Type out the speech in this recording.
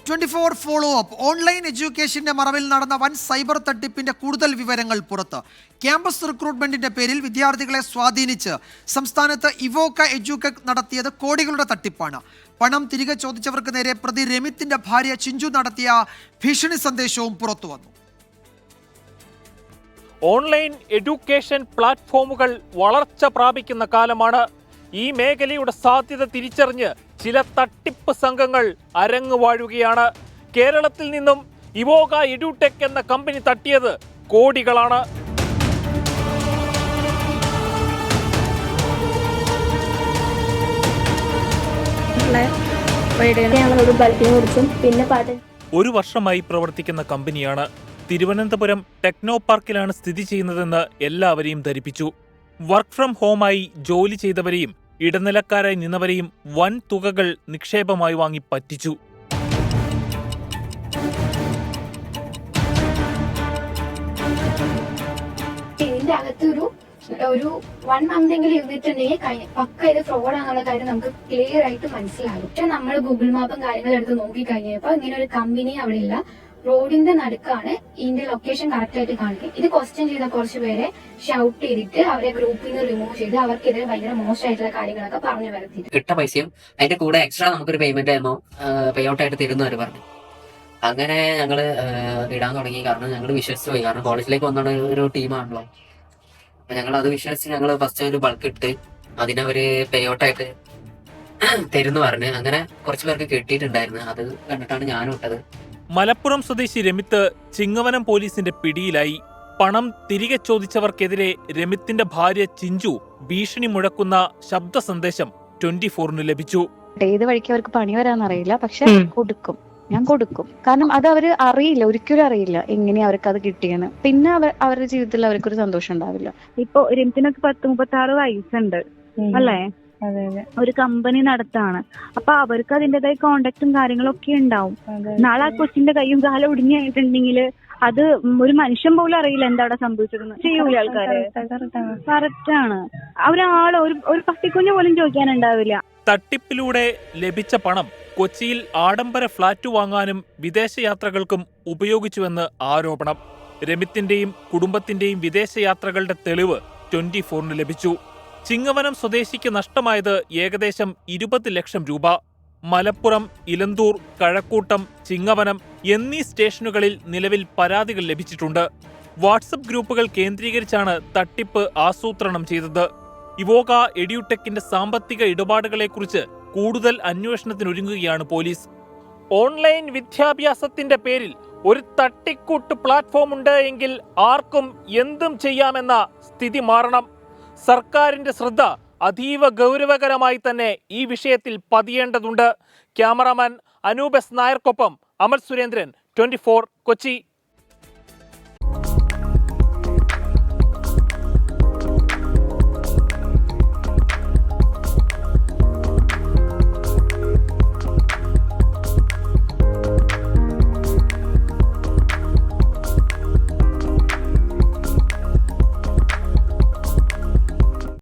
24 follow up. Online എഡ്യൂക്കേഷന്റെ മറവിൽ നടന്ന വൻ സൈബർ തട്ടിപ്പിന്റെ കൂടുതൽ വിവരങ്ങൾ പുറത്ത്. ക്യാമ്പസ് റിക്രൂട്ട്മെന്റിന്റെ പേരിൽ വിദ്യാർത്ഥികളെ സ്വാധീനിച്ച് സംസ്ഥാനത്ത് ഇവോക്ക എഡ്യൂകെക് നടത്തിയത് കോടികളുടെ തട്ടിപ്പാണ്. പണം തിരികെ ചോദിച്ചവർക്ക് നേരെ പ്രതി രമിത്തിന്റെ ഭാര്യ ചിഞ്ചു നടത്തിയ ഭീഷണി സന്ദേശവും പുറത്തുവന്നു. ഓൺലൈൻ എഡ്യൂക്കേഷൻ പ്ലാറ്റ്ഫോമുകൾ വളർച്ച പ്രാപിക്കുന്ന കാലമാണ്. ഈ മേഖലയുടെ സാധ്യത തിരിച്ചറിഞ്ഞ് ചില തട്ടിപ്പ് സംഘങ്ങൾ അരങ്ങുവാഴുകയാണ്. കേരളത്തിൽ നിന്നും ഇവോക എഡ്യൂടെക് എന്ന കമ്പനി തട്ടിയത് കോടികളാണ്. ഒരു വർഷമായി പ്രവർത്തിക്കുന്ന കമ്പനിയാണ്. തിരുവനന്തപുരം ടെക്നോ പാർക്കിലാണ് സ്ഥിതി ചെയ്യുന്നതെന്ന് എല്ലാവരെയും ധരിപ്പിച്ചു. വർക്ക് ഫ്രം ഹോമായി ജോലി ചെയ്തവരെയും ഇടനിലക്കാരായി നിന്നവരെയും വൻ തുകകൾ നിക്ഷേപമായി വാങ്ങി പറ്റിച്ചു. ഇതിന്റെ അകത്തൊരു 1 മന്തെങ്കിലും ഇരുന്നിട്ടുണ്ടെങ്കിൽ പക്ക ഇത് ഫ്രോഡാന്നുള്ള കാര്യം നമുക്ക് ക്ലിയർ ആയിട്ട് മനസ്സിലാകും. പക്ഷെ നമ്മൾ ഗൂഗിൾ മാപ്പും കാര്യങ്ങളും എടുത്ത് നോക്കി കഴിഞ്ഞപ്പോ ഇങ്ങനെ ഒരു കമ്പനി അവിടെ ഇല്ല. റോഡിന്റെ നടുക്കാണ്. ഇതിന്റെ ലൊക്കേഷൻ കറക്റ്റ് ആയിട്ട് കാണിക്കും. ഇത് ക്വസ്റ്റ്യൻ ചെയ്ത കുറച്ച് പേരെ ഷൗട്ട് ചെയ്തിട്ട് അവരെ ഗ്രൂപ്പിൽ നിന്ന് റിമൂവ് ചെയ്ത് അവർക്കെതിരെ ഭയങ്കര മോശമായിട്ടുള്ള കാര്യങ്ങളൊക്കെ പറഞ്ഞു വരുത്തി. കിട്ട പൈസയും അതിന്റെ കൂടെ എക്സ്ട്രാ നമുക്കൊരു പേയ്മെന്റ് പേ ഔട്ട് ആയിട്ട് തരുന്നവർ പറഞ്ഞു. അങ്ങനെ ഞങ്ങള് ഇടാൻ തുടങ്ങി. കാരണം ഞങ്ങൾ വിശ്വസിച്ച് പോയി. കാരണം കോളേജിലേക്ക് വന്ന ഒരു ടീമാണല്ലോ. അപ്പൊ ഞങ്ങൾ അത് വിശ്വസിച്ച് ഞങ്ങൾ ഫസ്റ്റ് ഒരു ബൾക്ക് ഇട്ട് അതിനവര് പേ ഔട്ട് ആയിട്ട് തരുന്നു പറഞ്ഞ് അങ്ങനെ കുറച്ച് പേർക്ക് കിട്ടിയിട്ടുണ്ടായിരുന്നു. അത് കണ്ടിട്ടാണ് ഞാനും ഇട്ടത്. മലപ്പുറം സ്വദേശി രമിത്ത് ചിങ്ങവനം പോലീസിന്റെ പിടിയിലായി. പണം തിരികെ ചോദിച്ചവർക്കെതിരെ രമിത്തിന്റെ ഭാര്യ ചിഞ്ചു ഭീഷണി മുഴക്കുന്ന ശബ്ദ സന്ദേശം 24-ന് ലഭിച്ചു. ഏത് വഴിക്ക് അവർക്ക് പണി വരാന്നറിയില്ല, പക്ഷെ ഞാൻ കൊടുക്കും. കാരണം അത് അവര് അറിയില്ല, ഒരിക്കലും അറിയില്ല എങ്ങനെയാ അവർക്ക് അത് കിട്ടിയെന്ന്. പിന്നെ അവരുടെ ജീവിതത്തിൽ അവർക്കൊരു സന്തോഷം ഉണ്ടാവില്ല. ഇപ്പൊ രമിത്തിനൊക്കെ 36 വയസ്സുണ്ട് അല്ലേ? ഒരു കമ്പനി നടത്താണ്. അപ്പൊ അവർക്ക് അതിന്റേതായ കോണ്ടാക്ടും കാര്യങ്ങളൊക്കെ ഉണ്ടാവും. നാളെ ആ കൊച്ചിന്റെ കൈയും കാലം ഒടിഞ്ഞായിട്ടുണ്ടെങ്കിൽ അത് ഒരു മനുഷ്യൻ പോലും അറിയില്ല എന്താ അവിടെ സംഭവിച്ചതെന്ന്. ചെയ്യൂല ആൾക്കാര്. കറക്റ്റാണ്. ഒരാള് ഒരു പട്ടിക്കുഞ്ഞ് പോലും ചോദിക്കാനുണ്ടാവില്ല. തട്ടിപ്പിലൂടെ ലഭിച്ച പണം കൊച്ചിയിൽ ആഡംബര ഫ്ളാറ്റ് വാങ്ങാനും വിദേശയാത്രകൾക്കും ഉപയോഗിച്ചുവെന്ന് ആരോപണം. രമിത്തിന്റെയും കുടുംബത്തിന്റെയും വിദേശയാത്രകളുടെ തെളിവ് 24-ന് ലഭിച്ചു. ചിങ്ങവനം സ്വദേശിക്ക് നഷ്ടമായത് ഏകദേശം 20 ലക്ഷം രൂപ. മലപ്പുറം, ഇലന്തൂർ, കഴക്കൂട്ടം, ചിങ്ങവനം എന്നീ സ്റ്റേഷനുകളിൽ നിലവിൽ പരാതികൾ ലഭിച്ചിട്ടുണ്ട്. വാട്സപ്പ് ഗ്രൂപ്പുകൾ കേന്ദ്രീകരിച്ചാണ് തട്ടിപ്പ് ആസൂത്രണം ചെയ്തത്. ഇവോക എഡ്യൂടെക്കിന്റെ സാമ്പത്തിക ഇടപാടുകളെക്കുറിച്ച് കൂടുതൽ അന്വേഷണത്തിനൊരുങ്ങുകയാണ് പോലീസ്. ഓൺലൈൻ വിദ്യാഭ്യാസത്തിന്റെ പേരിൽ ഒരു തട്ടിക്കൂട്ട് പ്ലാറ്റ്ഫോം ഉണ്ട് എങ്കിൽ ആർക്കും എന്തും ചെയ്യാമെന്ന സ്ഥിതി മാറണം. സർക്കാരിന്റെ ശ്രദ്ധ അതീവ ഗൗരവകരമായി തന്നെ ഈ വിഷയത്തിൽ പതിയേണ്ടതുണ്ട്. ക്യാമറാമാൻ അനൂപ് എസ് നായർക്കൊപ്പം അമൽ സുരേന്ദ്രൻ, 24 കൊച്ചി.